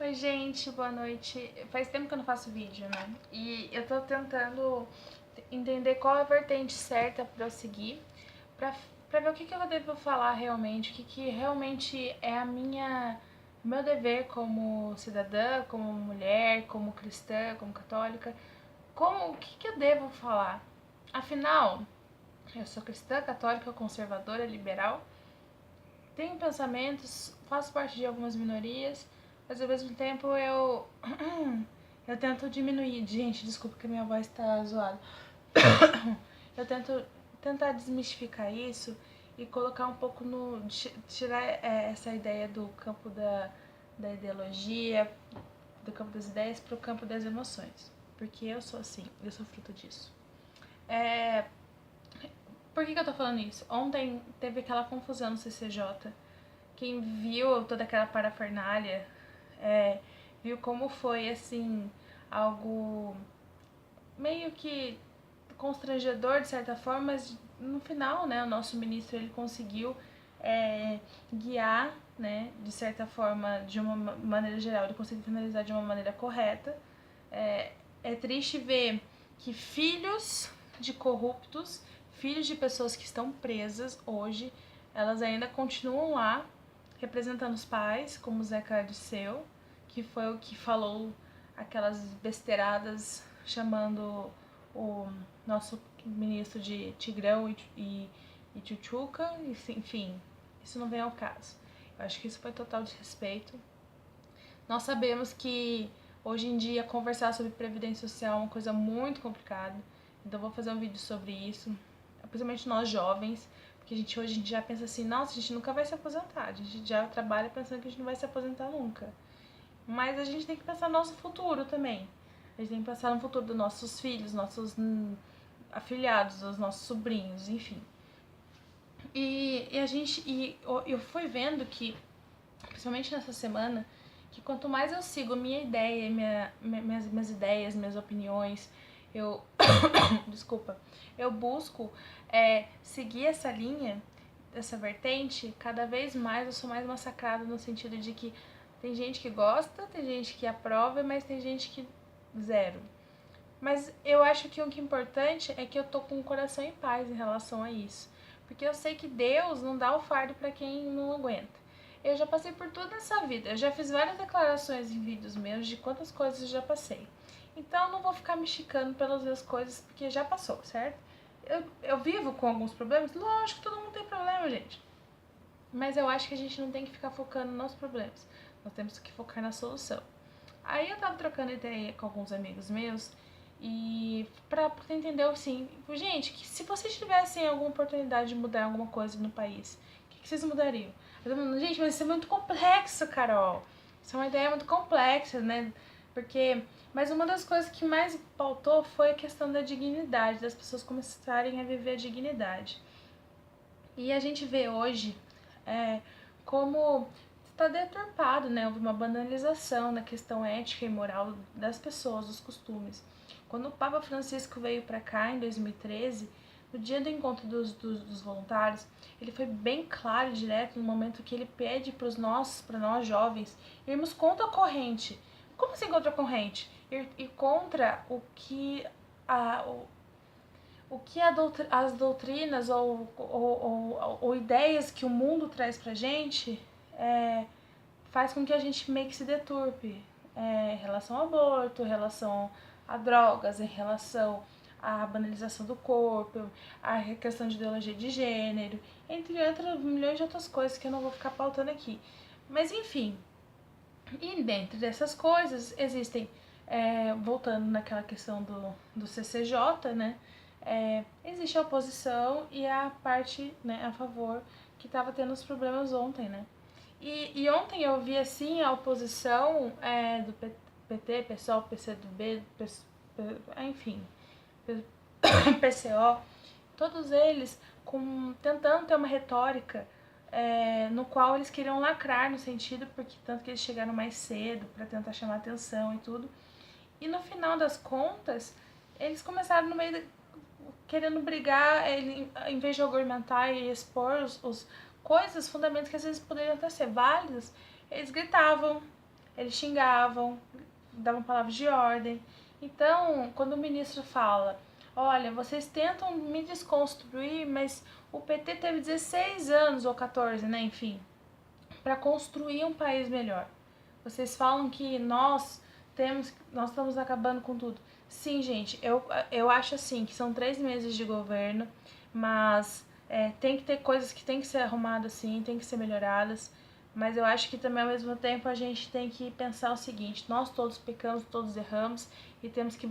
Oi, gente, boa noite. Faz tempo que eu não faço vídeo, né? E eu tô tentando entender qual é a vertente certa pra eu seguir, pra, pra ver o que eu devo falar realmente, o que realmente é meu dever como cidadã, como mulher, como cristã, como católica, o que eu devo falar. Afinal, eu sou cristã, católica, conservadora, liberal, tenho pensamentos, faço parte de algumas minorias, mas ao mesmo tempo eu tento diminuir. Gente, desculpa que a minha voz tá zoada. Eu tento tentar desmistificar isso e colocar um pouco no. Tirar essa ideia do campo da ideologia, do campo das ideias, para o campo das emoções. Porque eu sou assim, eu sou fruto disso. É, por que eu tô falando isso? Ontem teve aquela confusão no CCJ. Quem viu toda aquela parafernália viu como foi assim algo meio que constrangedor de certa forma, mas no final, né, o nosso ministro ele conseguiu guiar, né, de certa forma, de uma maneira geral, ele conseguiu finalizar de uma maneira correta. É triste ver que filhos de corruptos, filhos de pessoas que estão presas hoje, elas ainda continuam lá representando os pais, como o Zeca Disseu, que foi o que falou aquelas besteiradas chamando o nosso ministro de Tigrão e Tchutchuca, enfim, isso não vem ao caso. Eu acho que isso foi total desrespeito. Nós sabemos que hoje em dia conversar sobre previdência social é uma coisa muito complicada, então vou fazer um vídeo sobre isso, principalmente nós jovens, porque a gente hoje em dia pensa assim, nossa, a gente nunca vai se aposentar, a gente já trabalha pensando que a gente não vai se aposentar nunca. Mas a gente tem que pensar no nosso futuro também. A gente tem que pensar no futuro dos nossos filhos, nossos afilhados, os nossos sobrinhos, enfim. Eu fui vendo que, principalmente nessa semana, que quanto mais eu sigo minha ideia, minhas ideias, minhas opiniões, eu desculpa, eu busco seguir essa linha, essa vertente, cada vez mais eu sou mais massacrada no sentido de que tem gente que gosta, tem gente que aprova, mas tem gente que zero. Mas eu acho que o que é importante é que eu tô com o coração em paz em relação a isso. Porque eu sei que Deus não dá o fardo para quem não aguenta. Eu já passei por tudo nessa vida. Eu já fiz várias declarações em vídeos meus de quantas coisas eu já passei. Então eu não vou ficar me chicando pelas minhas coisas porque já passou, certo? Eu vivo com alguns problemas? Lógico, todo mundo tem problema, gente. Mas eu acho que a gente não tem que ficar focando nos problemas. Nós temos que focar na solução. Aí eu tava trocando ideia com alguns amigos meus e pra entender assim, gente, que se vocês tivessem alguma oportunidade de mudar alguma coisa no país, o que vocês mudariam? Eu tô falando, gente, mas isso é muito complexo, Carol. Isso é uma ideia muito complexa, né? Porque. Mas uma das coisas que mais pautou foi a questão da dignidade, das pessoas começarem a viver a dignidade. E a gente vê hoje como está deturpado, né? Houve uma banalização na questão ética e moral das pessoas, dos costumes. Quando o Papa Francisco veio para cá em 2013, no dia do encontro dos voluntários, ele foi bem claro e direto no momento que ele pede para nós jovens, irmos contra a corrente. Como assim contra a corrente? Ir contra o que as doutrinas ou ideias que o mundo traz pra gente faz com que a gente meio que se deturpe em relação ao aborto, em relação a drogas, em relação à banalização do corpo, a questão de ideologia de gênero, entre outras milhões de outras coisas que eu não vou ficar pautando aqui. Mas enfim, e dentro dessas coisas existem, voltando naquela questão do CCJ, né? Existe a oposição e a parte, né, a favor que estava tendo os problemas ontem, né? E ontem eu vi assim a oposição do PT, PSOL, PCdoB, enfim, PCO, todos eles tentando ter uma retórica no qual eles queriam lacrar no sentido, porque tanto que eles chegaram mais cedo para tentar chamar atenção e tudo. E no final das contas, eles começaram no meio querendo brigar, em vez de argumentar e expor os coisas, fundamentos que às vezes poderiam até ser válidos, eles gritavam, eles xingavam, davam palavras de ordem. Então, quando o ministro fala, olha, vocês tentam me desconstruir, mas o PT teve 16 anos, ou 14, né, enfim, para construir um país melhor. Vocês falam que nós estamos acabando com tudo. Sim, gente, eu acho assim, que são 3 meses de governo, mas tem que ter coisas que tem que ser arrumadas sim, tem que ser melhoradas. Mas eu acho que também ao mesmo tempo a gente tem que pensar o seguinte, nós todos pecamos, todos erramos e temos que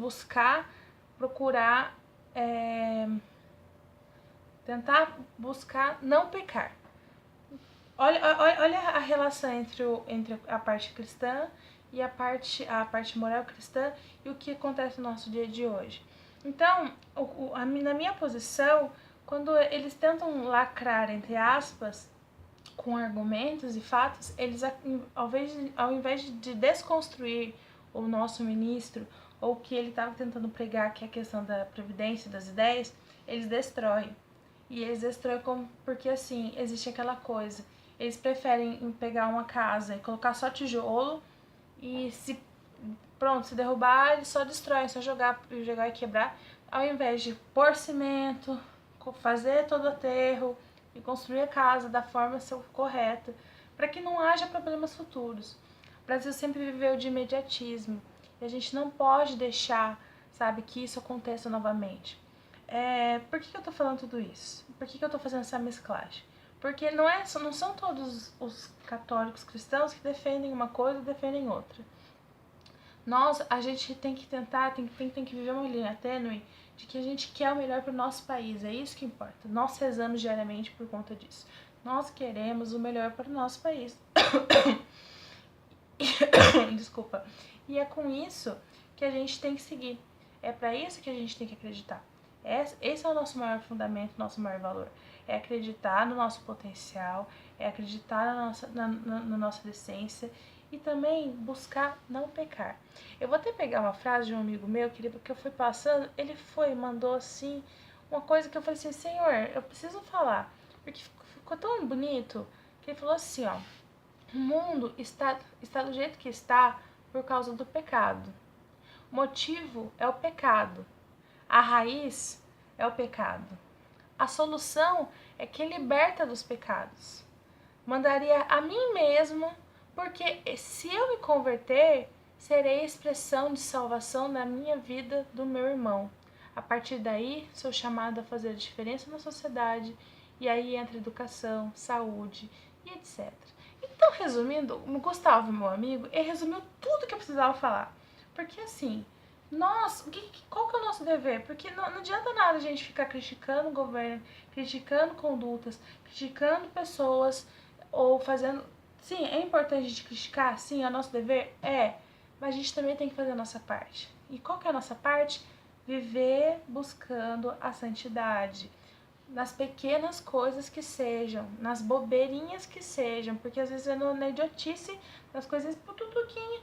procurar, tentar buscar não pecar. Olha a relação entre a parte cristã e a parte moral cristã e o que acontece no nosso dia de hoje. Então, na minha posição, quando eles tentam lacrar, entre aspas, com argumentos e fatos, eles, ao invés de desconstruir o nosso ministro, ou o que ele estava tentando pregar, que é a questão da previdência, das ideias, eles destroem. E eles destroem porque, assim, existe aquela coisa. Eles preferem pegar uma casa e colocar só tijolo e se derrubar, eles só destroem, só jogar e quebrar, ao invés de pôr cimento, fazer todo o aterro e construir a casa da forma correta, para que não haja problemas futuros. O Brasil sempre viveu de imediatismo e a gente não pode deixar, sabe, que isso aconteça novamente. Por que eu tô falando tudo isso? Por que eu tô fazendo essa mesclagem? Porque não são todos os católicos cristãos que defendem uma coisa e defendem outra. A gente tem que tentar, tem que viver uma linha tênue de que a gente quer o melhor para o nosso país, é isso que importa. Nós rezamos diariamente por conta disso. Nós queremos o melhor para o nosso país. Desculpa. E é com isso que a gente tem que seguir. É para isso que a gente tem que acreditar. Esse é o nosso maior fundamento, nosso maior valor. É acreditar no nosso potencial, é acreditar na nossa decência e também buscar não pecar. Eu vou até pegar uma frase de um amigo meu que eu fui passando, mandou assim, uma coisa que eu falei assim, Senhor, eu preciso falar, porque ficou tão bonito, que ele falou assim, ó, o mundo está do jeito que está por causa do pecado. O motivo é o pecado. A raiz é o pecado. A solução é que liberta dos pecados. Mandaria a mim mesmo, porque se eu me converter, serei a expressão de salvação na minha vida do meu irmão. A partir daí, sou chamada a fazer a diferença na sociedade, e aí entra educação, saúde e etc. Então, resumindo, o Gustavo, meu amigo, ele resumiu tudo que eu precisava falar. Porque assim, qual que é o nosso dever? Porque não adianta nada a gente ficar criticando o governo, criticando condutas, criticando pessoas, ou fazendo... Sim, é importante a gente criticar, sim, é nosso dever? É, mas a gente também tem que fazer a nossa parte. E qual que é a nossa parte? Viver buscando a santidade. Nas pequenas coisas que sejam, nas bobeirinhas que sejam, porque às vezes é na idiotice das coisas pututuquinha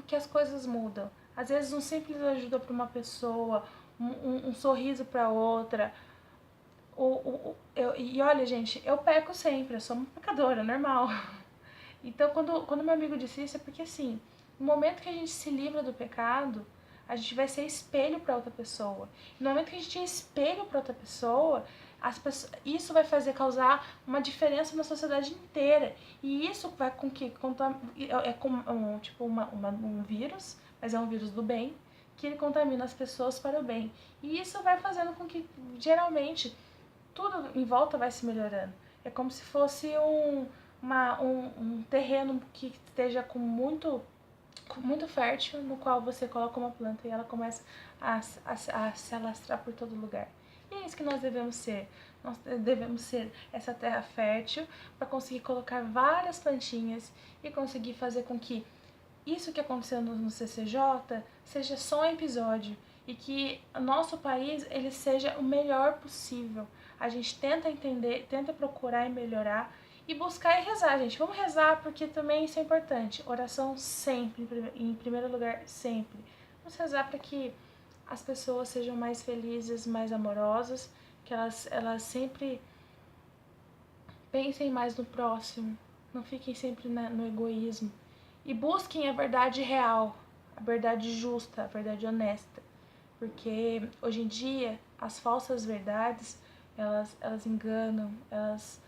que as coisas mudam. Às vezes um simples ajuda para uma pessoa, um sorriso para outra. E olha, gente, eu peco sempre, eu sou uma pecadora, normal. Então, quando meu amigo disse isso, é porque assim, no momento que a gente se livra do pecado, a gente vai ser espelho para outra pessoa. No momento que a gente é espelho para outra pessoa, isso vai causar uma diferença na sociedade inteira. E isso vai com que é como um vírus, mas é um vírus do bem, que ele contamina as pessoas para o bem. E isso vai fazendo com que, geralmente, tudo em volta vai se melhorando. É como se fosse um terreno que esteja muito fértil, no qual você coloca uma planta e ela começa a se alastrar por todo lugar. E é isso que nós devemos ser. Nós devemos ser essa terra fértil para conseguir colocar várias plantinhas e conseguir fazer com que isso que aconteceu no CCJ seja só um episódio e que o nosso país ele seja o melhor possível. A gente tenta entender, tenta procurar e melhorar e buscar e rezar, gente. Vamos rezar porque também isso é importante. Oração sempre, em primeiro lugar, sempre. Vamos rezar para que as pessoas sejam mais felizes, mais amorosas, que elas sempre pensem mais no próximo, não fiquem sempre no egoísmo. E busquem a verdade real, a verdade justa, a verdade honesta. Porque hoje em dia as falsas verdades, elas enganam, elas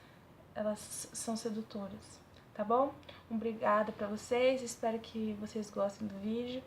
são sedutoras, tá bom? Obrigada pra vocês, espero que vocês gostem do vídeo.